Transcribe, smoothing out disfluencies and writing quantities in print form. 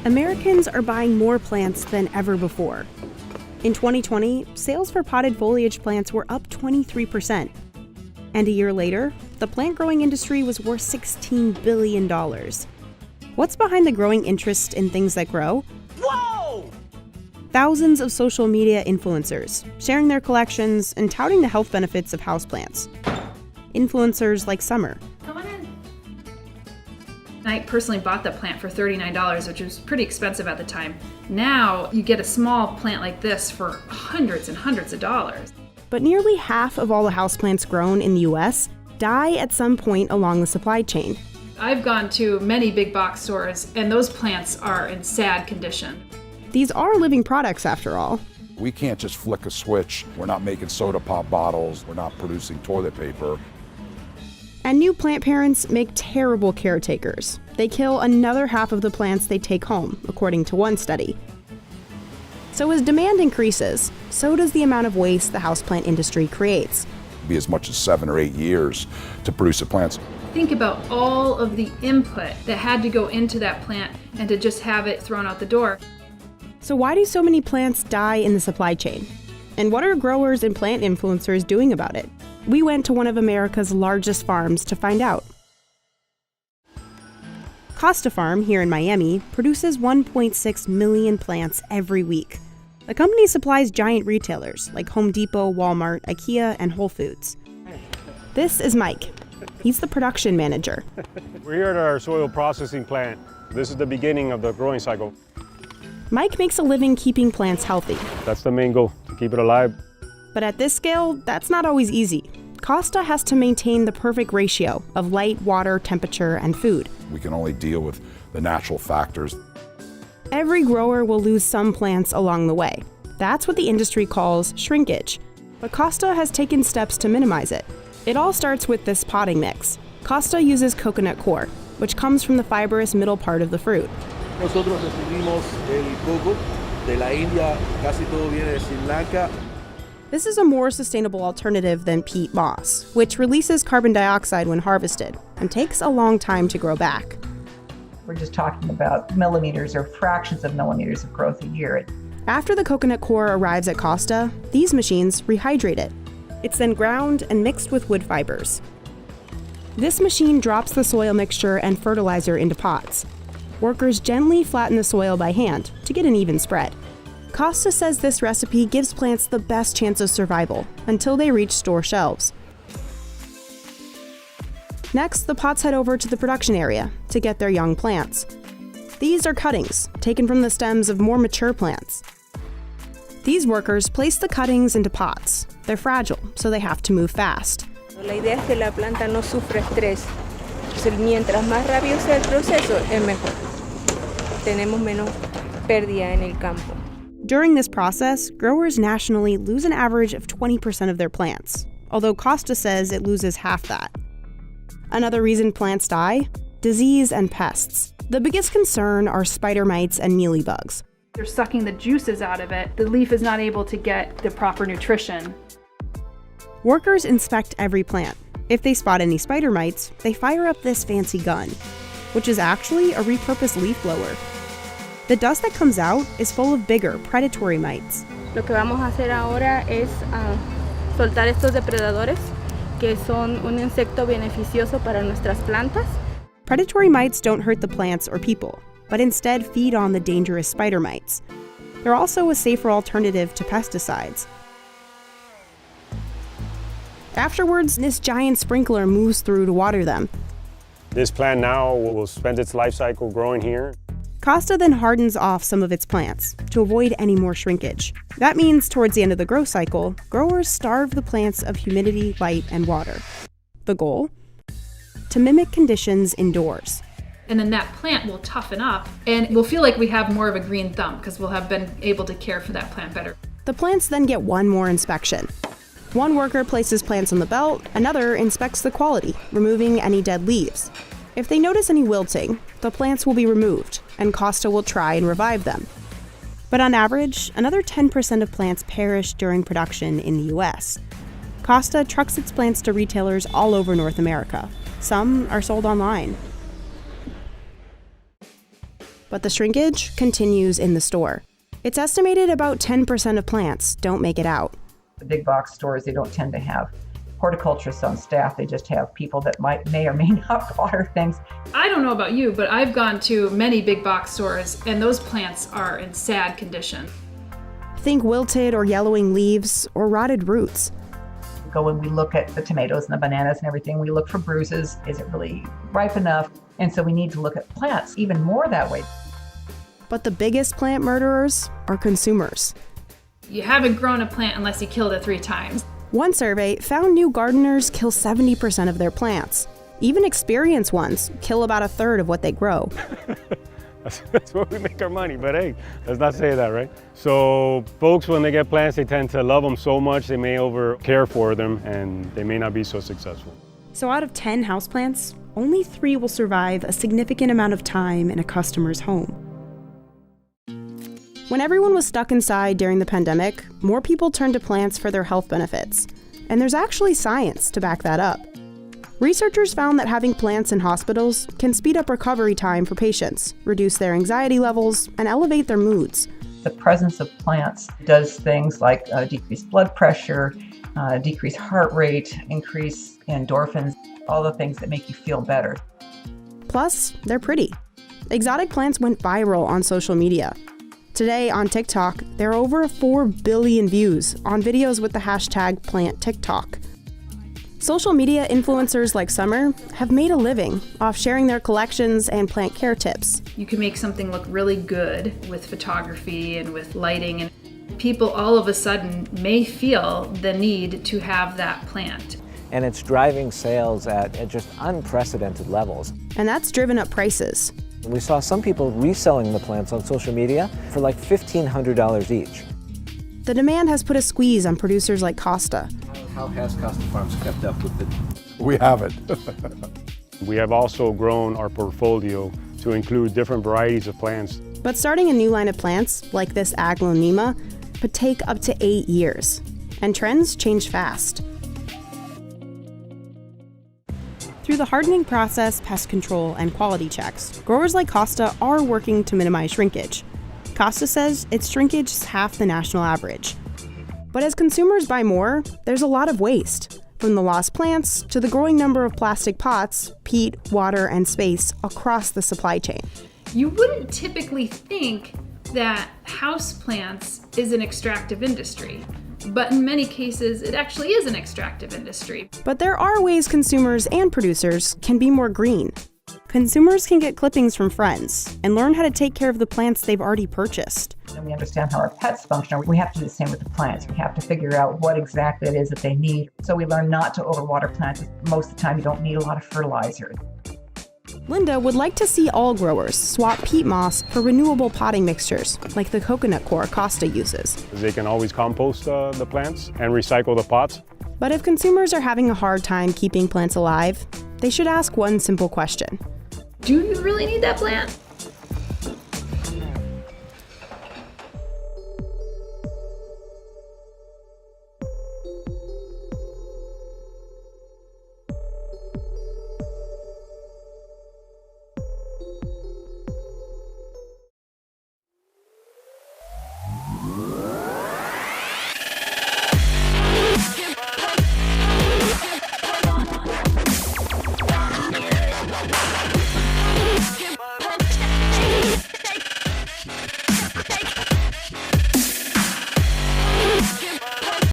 Americans are buying more plants than ever before. In 2020, sales for potted foliage plants were up 23%. And a year later, the plant growing industry was worth $16 billion. What's behind the growing interest in things that grow? Whoa! Thousands of social media influencers sharing their collections and touting the health benefits of houseplants. Influencers like Summer. Come on in. I personally bought the plant for $39, which was pretty expensive at the time. Now you get a small plant like this for hundreds and hundreds of dollars. But nearly half of all the houseplants grown in the US die at some point along the supply chain. I've gone to many big box stores, and those plants are in sad condition. These are living products, after all. We can't just flick a switch. We're not making soda pop bottles. We're not producing toilet paper. And new plant parents make terrible caretakers. They kill another half of the plants they take home, according to one study. So as demand increases, so does the amount of waste the houseplant industry creates. It'd be as much as 7 or 8 years to produce a plant. Think about all of the input that had to go into that plant and to just have it thrown out the door. So why do so many plants die in the supply chain? And what are growers and plant influencers doing about it? We went to one of America's largest farms to find out. Costa Farm, here in Miami, produces 1.6 million plants every week. The company supplies giant retailers like Home Depot, Walmart, IKEA, and Whole Foods. This is Mike. He's the production manager. We're here at our soil processing plant. This is the beginning of the growing cycle. Mike makes a living keeping plants healthy. That's the main goal, to keep it alive. But at this scale, that's not always easy. Costa has to maintain the perfect ratio of light, water, temperature, and food. We can only deal with the natural factors. Every grower will lose some plants along the way. That's what the industry calls shrinkage. But Costa has taken steps to minimize it. It all starts with this potting mix. Costa uses coconut coir, which comes from the fibrous middle part of the fruit. Nosotros recibimos el coco de la India, casi todo viene de Sri Lanka. This is a more sustainable alternative than peat moss, which releases carbon dioxide when harvested and takes a long time to grow back. We're just talking about millimeters or fractions of millimeters of growth a year. After the coconut coir arrives at Costa, these machines rehydrate it. It's then ground and mixed with wood fibers. This machine drops the soil mixture and fertilizer into pots. Workers gently flatten the soil by hand to get an even spread. Costa says this recipe gives plants the best chance of survival until they reach store shelves. Next, the pots head over to the production area to get their young plants. These are cuttings taken from the stems of more mature plants. These workers place the cuttings into pots. They're fragile, so they have to move fast. La idea es que la planta no sufra estrés. Mientras más rápido sea el proceso, es mejor. Tenemos menos pérdida en el campo. During this process, growers nationally lose an average of 20% of their plants, although Costa says it loses half that. Another reason plants die? Disease and pests. The biggest concern are spider mites and mealybugs. They're sucking the juices out of it. The leaf is not able to get the proper nutrition. Workers inspect every plant. If they spot any spider mites, they fire up this fancy gun, which is actually a repurposed leaf blower. The dust that comes out is full of bigger, predatory mites. Lo que vamos a hacer ahora es soltar estos depredadores, que son un insecto beneficioso para nuestras plantas. Predatory mites don't hurt the plants or people, but instead feed on the dangerous spider mites. They're also a safer alternative to pesticides. Afterwards, this giant sprinkler moves through to water them. This plant now will spend its life cycle growing here. Costa then hardens off some of its plants to avoid any more shrinkage. That means towards the end of the growth cycle, growers starve the plants of humidity, light, and water. The goal? To mimic conditions indoors. And then that plant will toughen up and we'll feel like we have more of a green thumb because we'll have been able to care for that plant better. The plants then get one more inspection. One worker places plants on the belt, another inspects the quality, removing any dead leaves. If they notice any wilting, the plants will be removed, and Costa will try and revive them. But on average, another 10% of plants perish during production in the US. Costa trucks its plants to retailers all over North America. Some are sold online. But the shrinkage continues in the store. It's estimated about 10% of plants don't make it out. The big box stores, they don't tend to have horticulturists on staff. They just have people that may or may not water things. I don't know about you, but I've gone to many big box stores and those plants are in sad condition. Think wilted or yellowing leaves or rotted roots. We go and we look at the tomatoes and the bananas and everything. We look for bruises. Is it really ripe enough? And so we need to look at plants even more that way. But the biggest plant murderers are consumers. You haven't grown a plant unless you killed it 3 times. One survey found new gardeners kill 70% of their plants. Even experienced ones kill about a third of what they grow. That's where we make our money, but hey, let's not say that, right? So folks, when they get plants, they tend to love them so much, they may over care for them and they may not be so successful. So out of 10 houseplants, only 3 will survive a significant amount of time in a customer's home. When everyone was stuck inside during the pandemic, more people turned to plants for their health benefits. And there's actually science to back that up. Researchers found that having plants in hospitals can speed up recovery time for patients, reduce their anxiety levels, and elevate their moods. The presence of plants does things like decrease blood pressure, decrease heart rate, increase endorphins, all the things that make you feel better. Plus, they're pretty. Exotic plants went viral on social media. Today on TikTok, there are over 4 billion views on videos with the hashtag #PlantTikTok. Social media influencers like Summer have made a living off sharing their collections and plant care tips. You can make something look really good with photography and with lighting, and people all of a sudden may feel the need to have that plant. And it's driving sales at just unprecedented levels. And that's driven up prices. We saw some people reselling the plants on social media for like $1,500 each. The demand has put a squeeze on producers like Costa. How has Costa Farms kept up with it? We haven't. We have also grown our portfolio to include different varieties of plants. But starting a new line of plants, like this Aglaonema, could take up to 8 years. And trends change fast. Through the hardening process, pest control, and quality checks, growers like Costa are working to minimize shrinkage. Costa says its shrinkage is half the national average. But as consumers buy more, there's a lot of waste, from the lost plants to the growing number of plastic pots, peat, water, and space across the supply chain. You wouldn't typically think that houseplants is an extractive industry, but in many cases it actually is an extractive industry. But there are ways consumers and producers can be more green. Consumers can get clippings from friends and learn how to take care of the plants they've already purchased. And we understand how our pets function. We have to do the same with the plants. We have to figure out what exactly it is that they need. So we learn not to overwater plants. Most of the time you don't need a lot of fertilizer. Linda would like to see all growers swap peat moss for renewable potting mixtures, like the coconut coir Costa uses. They can always compost the plants and recycle the pots. But if consumers are having a hard time keeping plants alive, they should ask one simple question. Do you really need that plant?